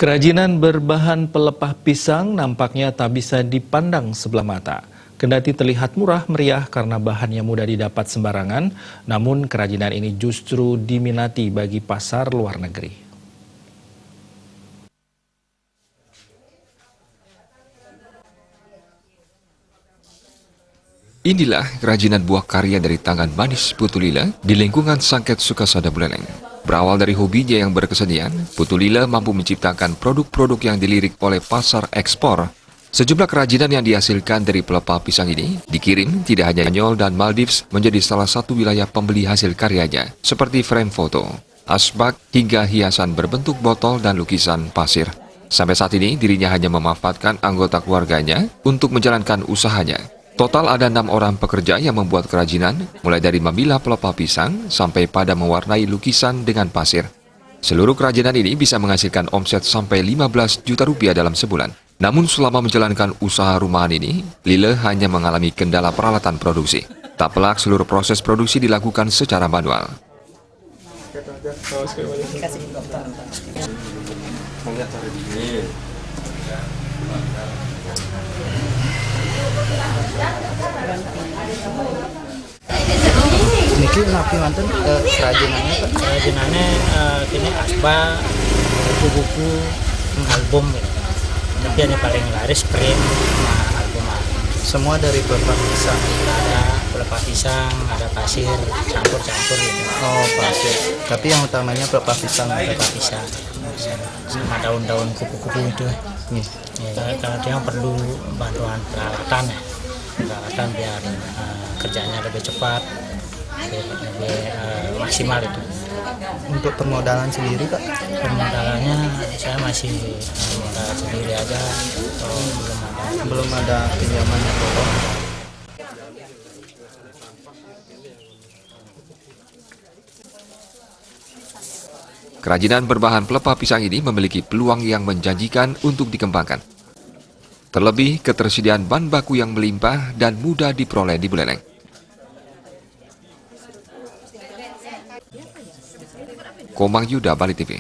Kerajinan berbahan pelepah pisang nampaknya tak bisa dipandang sebelah mata. Kendati terlihat murah meriah karena bahannya mudah didapat sembarangan, namun kerajinan ini justru diminati bagi pasar luar negeri. Inilah kerajinan buah karya dari tangan manis Putu Lila di lingkungan Sangket Sukasada Buleleng. Berawal dari hobinya yang berkesenian, Putu Lila mampu menciptakan produk-produk yang dilirik oleh pasar ekspor. Sejumlah kerajinan yang dihasilkan dari pelepah pisang ini dikirim tidak hanya Spanyol dan Maldives menjadi salah satu wilayah pembeli hasil karyanya, seperti frame foto, asbak, hingga hiasan berbentuk botol dan lukisan pasir. Sampai saat ini, dirinya hanya memanfaatkan anggota keluarganya untuk menjalankan usahanya. Total ada 6 orang pekerja yang membuat kerajinan, mulai dari memilah pelepah pisang sampai pada mewarnai lukisan dengan pasir. Seluruh kerajinan ini bisa menghasilkan omset sampai 15 juta rupiah dalam sebulan. Namun selama menjalankan usaha rumahan ini, Lila hanya mengalami kendala peralatan produksi. Tak pelak seluruh proses produksi dilakukan secara manual. Niki napi manten kerajinannya Pak? Kerajinannya ini asbak, buku-buku, album gitu. Tapi yang paling laris print sama album. Semua dari pelepah pisang. Ada pelepah pisang, ada pasir, campur-campur gitu. Oh pasir. Tapi yang utamanya pelepah pisang. Pelepah pisang sama daun-daun kupu-kupu itu. Nih. Ya, kalau dia perlu bantuan peralatan ya, peralatan biar kerjanya lebih cepat, lebih maksimal itu. Untuk permodalan sendiri Pak? Permodalannya saya masih modal sendiri aja, Belum ada pinjaman atau apa? Kerajinan berbahan pelepah pisang ini memiliki peluang yang menjanjikan untuk dikembangkan. Terlebih, ketersediaan bahan baku yang melimpah dan mudah diperoleh di Buleleng. Komang Yuda, Bali TV.